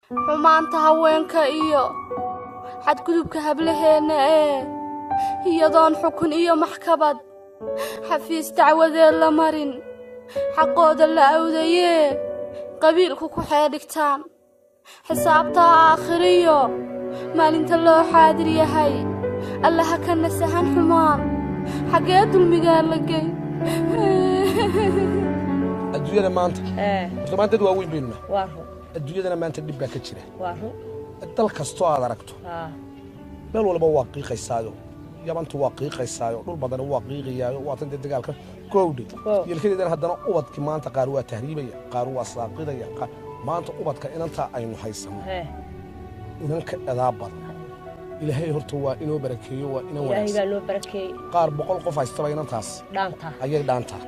xumaanta haweenka iyo xadgudubka hablaheena iyadoon xukun iyo maxkamad xafiis dacwadeed la marin xaqooda la awdayee qabiilku ku xeedhigtaan xisaabta aakhiriyo maalinta loo xaadir yahay allaha ka nasahan xumaan xaggee dulmigaa la gey adduunyada maanta maanta dad waaweyn baynu nahay adduunyadana maanta dhib baa ka jira dal kastoo aad aragto meel walba waa qiiqaysaayo yabantu waa qiiqaysaayo dhul badan waa qiiqayaayo waa tan dagaalka koowdhe yelkadeedana haddana ubadkii maanta qaar waa tahriibaya qaar waa saaqidaya maanta ubadka inantaa aynu haysano inanka edaa badan ilaahay horta waa inoo barakeeyo waa inan wanaagsan qaar 100 qof haystaba inantaas ayay dhaantaa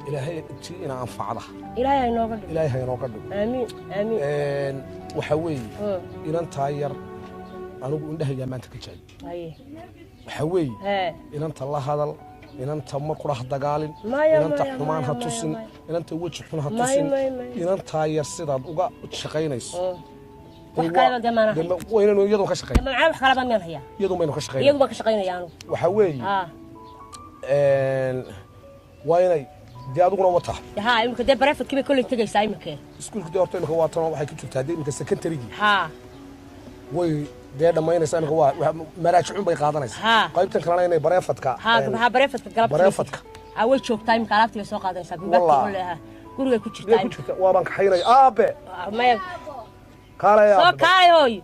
ilaahay tii ina anfacda ilaahay inooga dhigo amiin waxa weeye inantaa yar anigu indhahayga maanta ka jaayo waxa weeye inanta la hadal inanta ma kula dagaalin inanta xumaan ha tusin inanta weji xun ha tusin inantaa yar sidaad uga shaqaynayso وين يدو كشقين ما عارف خرابان مين هي يدو ما كشقين يدو ما كشقينيان waxa weey وين دي aduguna wata ha imka de barafad kiba kulli tagaysaa imka iskuulka doorto imka waa tan waxay ku jirtaa de imka secondary ha way de dhamaynaysaa imka waa maraajicun bay qaadanaysaa qaybtan kalena inay barafadka ha barafadka galabta barafadka way joogtaa imka alaabtii soo qaadanaysaa bibadka walaha guriga ku jirtaa waa baan ka xaynay aabe soo kaay hooy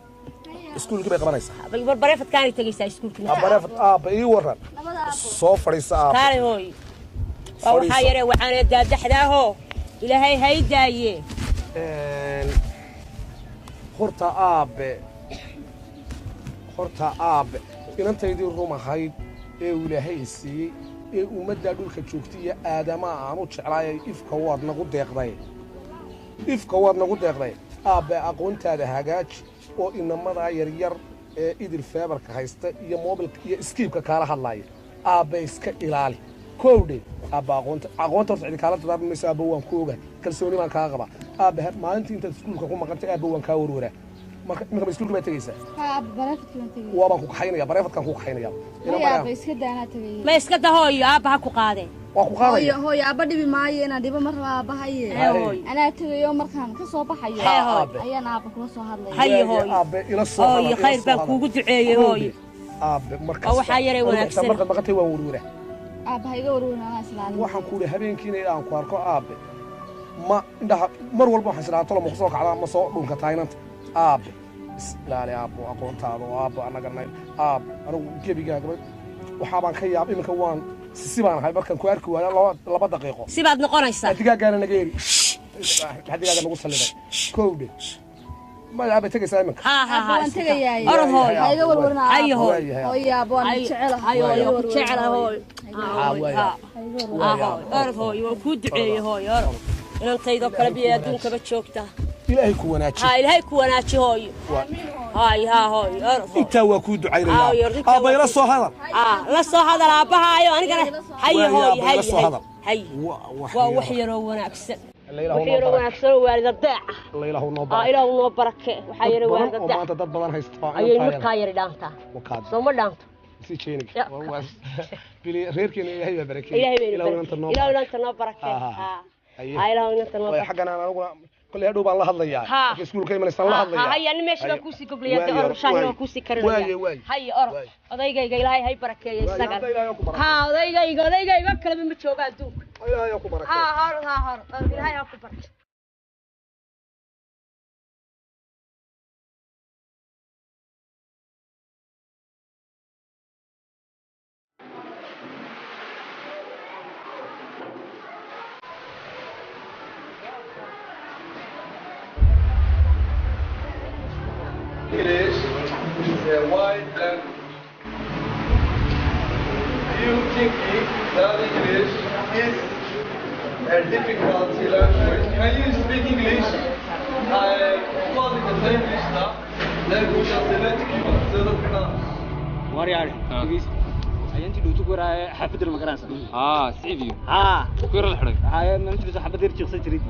iskuulkii bay qabanaysaa barafad kaani tagaysaa iskuulkii barafad aabe ii waran soo fadhiisa aabe kaay hooy waxa yare waxaan daadaxdaaho ilaahay haydaaye horta aabe inantaydii rumahayd ee ilaahay siiyey ee ummadda dhulka joogtay iyo aadama aan u jeclaayay ifka waad nagu deeqday aabe aqoontaada hagaaji oo inamada yaryar ee idil feebarka haysta iyo mobilka iyo skiibka kala hadlaaya aabe iska ilaali كودي أبا أقونت رفع الكلام تدار من مسابة وان كوجا كلسوني ما كاغبا أبا ما أنت تسكول كم قلت أبا وان كاورورة ما بسكول ما تجيسه برافت كم تجي وابا كوك حين يا برافت كم كوك حين يا يا أبا إسكت أنا تجي ما إسكت هوي أبا هكو قاده هوي أبا دبي معي أنا دبي مرة أبا هاي أنا تجي يوم مرة كسوبة هاي هاي أنا أبا كوسو هذا هاي هوي أبا إلى الصبح هوي خير بكو قد عيه هوي أبا مركز أو حيرة ونكسر مركز ما قلت وورورة أبا هيجا ورونا أصلاً. وحن كله هبين كنا إلى أنكواركو أبا ما ده مر والبو حسنا طلع مخصوص على مصور دون كتاينات أبا لا لا أبا أقول تعالوا أبا أنا قرني أبا أنا كيف يجي أقول وحابان خي أبا مكوان سيبان هاي بركن كواركو ولا لا بدقيقة سيبان نقرأ يسا دقيقة قال أنا جيري حد قال نقول صلي كودي ما أبى تجي سامك ها أنت جاي أرد هوي هاي ورنا هاي هوي هوي أبو أنا شعله هاي هوي شعله هوي أرد هوي وكود عي هوي أرد إن أنت إذا كلبي دونك بتشوكته إلهي كوناتي هاي إلهي كوناتي هوي هاي ها هوي أرد أنت وكود عي أبى يلصو هذا لصو هذا أبى هاي أنا قال هاي هوي هاي وحير وناكسر وحيرو وناكسر وارد الداع الله يلهو نوبرك إله نوبرك وحيرو وارد الداع وما تدد بدن هيستا أي مكاير دانتا سوما دانتا سي تشينك بلي غيرك إلهي بركة إله أنت نوبرك إله أنت نوبرك حقنا أنا أقول كل هذا بالله هذا يا يسكول كي من السنة الله هذا هاي أنا ماشي بكوسي قبل يا أرب شاهي بكوسي كرنيا هاي أرب هذا يجي هاي بركة يستقر هذا يجي بكلم من بتشوفه دوك هاي أكو بركة هاي أكو بركة English is a wide language. You think that English is a difficult language? Can you speak English? I call it the English now. Language of the language. Mariari. أنتي لو تقول حافظ المكان سعيدي كير الحرق هاي ما أنت بس حافظ يرجع تريد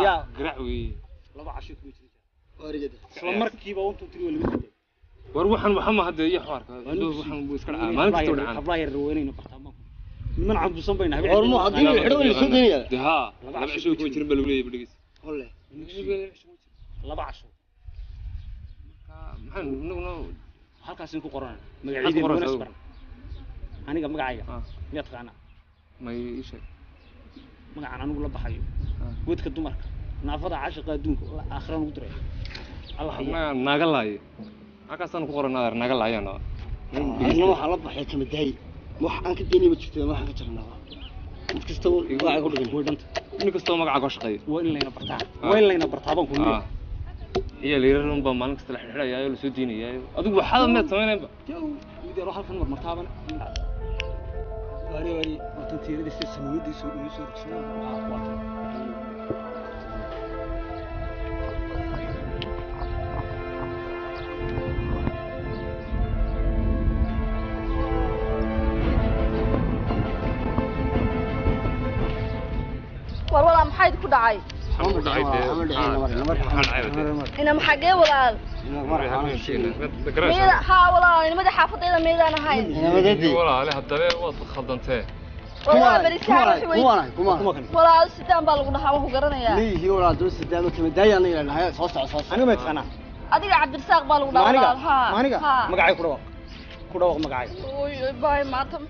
يا قرعوي لا بعشق ويجري isla markiiba untu tiri wala mid war waxan waxa ma hadda iyo xaarka waxan buu iska dhacaa maalin kasta dhacaa habla yar weynayna bartaamo niman cabdusan bayna habeen hormo hadii la xidho wala soo deynaya ha laba casho ku jirin bal leeyahay badhigis holle laba casho maxaan nugno halkaas ku qoran magaciidii munaasbar aniga magacayga miyaad taqaana ma isha magacan anigu la baxayo wadka dumarka naafada caashiqa adduunka aakhiraan ugu diray Allah ma naga laay halkaasaan ku qoranaa naga laayana anna waxa la baxay kamiday wax aan ka deynay ma jirto wax ka jirnaa mid kasta waxa ku dhigan weydanta in kasta magaca ka shaqeeyo waa in layna bartaa waa in layna bartaa baan ku leeyahay iyo leeyahay ba maalin kasta la xidhayaayo la soo diinayaayo adigu waxaad ma sameynayba wiidaro halkan martaaban wari watan tiirada si samiyadiisu iyo soo rixnaa والله ما حد كده عاي انا محاجه ولا ميدا ها والله انا مدى حافظيدا ميدا انا هاي والله عليها الدبير واد خلدنتee والله بريسان كمان والله سيدان baa lagu dhaxaa waxu garanaya ليه ولا دون سدام كمداي انا ilaahay soo soco aniga ma taqana adiga Cabdirasaaq baa lagu dhaxaa maaniga magacay ku dhawaaq magacay oy baay maatam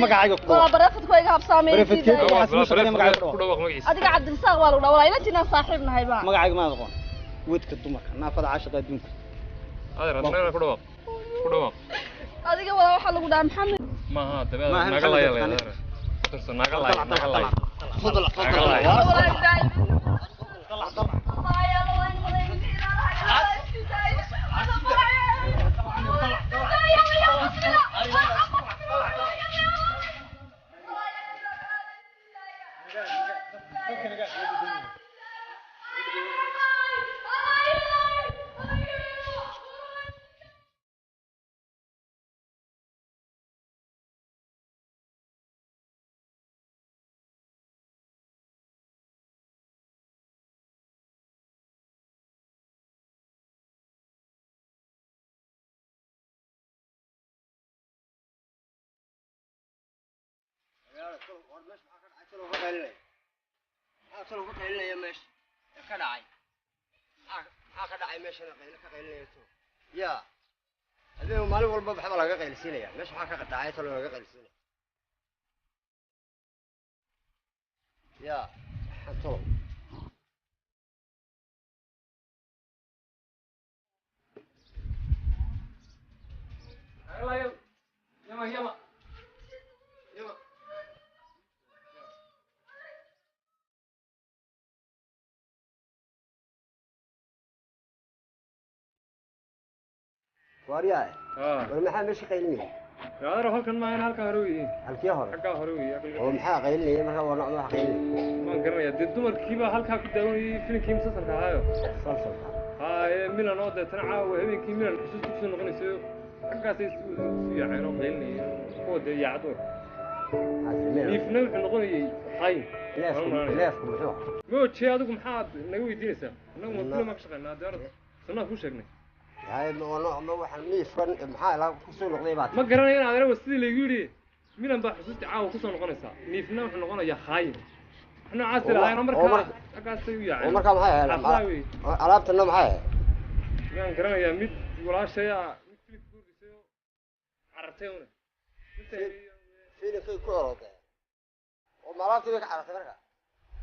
magacayga ku والله برافدku iga habsaamay ku dhawaaq magaciisa adiga Cabdirasaaq baa lagu dhaxaa والله inta saaxiibnahay baa magacayga ma aqoon wadka dumarka naafada caashiqa adduunka adeer ku dhawaaq adiga والله waxa lagu dhaxaa Maxamed ma ha dabeed naga laayay ترسل ناقلاي تفضل يا هذا مالي والله بحب الله قايل سينيا مش حاجة قطعية ولا قايل سينيا يا حطوا يلا يلا واريا والمحا مش قيلين يا روح هلكن ما أنا هلكن هروي هلكي هور حقا هروي ومحا قيلين مرة ولا ما قيلين ما قرنا يد الدمر كيبا هلكا كداوي فين كيم سسر كهايو صلصل هاي من أنا ده تنعى وهمين كيم من الحسوس تفسر نقول يسوي حقا سيس يعني أنا قيلني هو ده يعدو يفنو نقول هاي لافكم شو مو شيء هذاكم حاد نقول يدينسا نقول كل ما كشغلنا دار سنة كل شغلنا هاي ما واحد ميفن محل كسر نقليبات ما قرنا أنا وسيلة اللي يقولي مين أنا بحسوس تعاو كسر نقولنسا نيفنا وإحنا نقولنا يا خاين إحنا عسل هاي عمرك أكاسيو يعني عمرك ما هاي علامة النوم هاي يعني قرنا يا ميت ولا شيء ميت كل شيء عرفتيونه فين في كورة وما رأيت بك عرفت مرة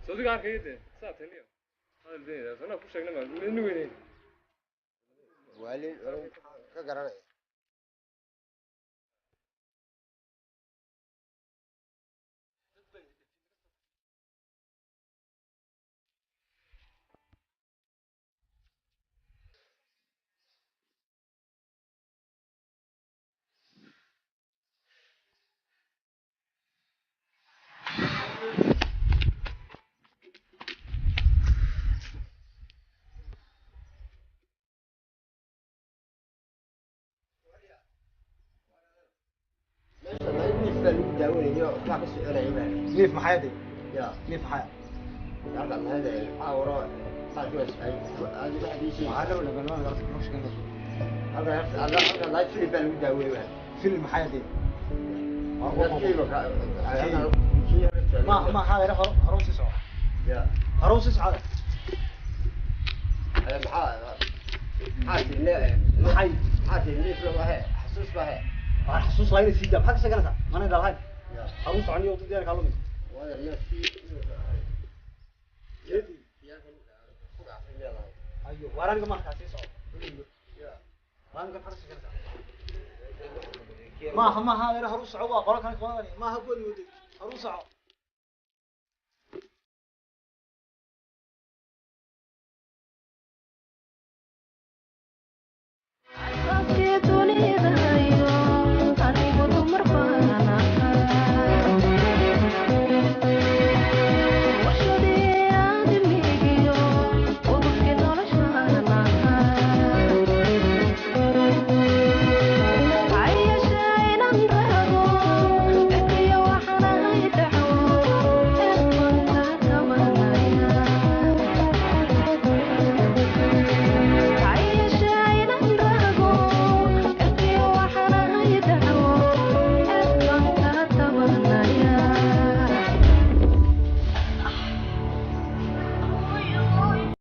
صدق عارف كده ساعتين هذا الدين أنا كل شيء نما منو وين وعلي كقرنا نيف محياتي يا نيف حياة هذا الحاورة فيلم حياتي ما هذا هروس يسوع هروس يسوع حسوس هاي السيدة بحق سكنتها ما ندل هاي هروس عني وطي ديالك على أيوة وارانك ما كاسي صار وارانك بحق سكنتها ما هذا هروس عوا قرا كان قواني ما هقول يودي هروس عوا Saskia Tunida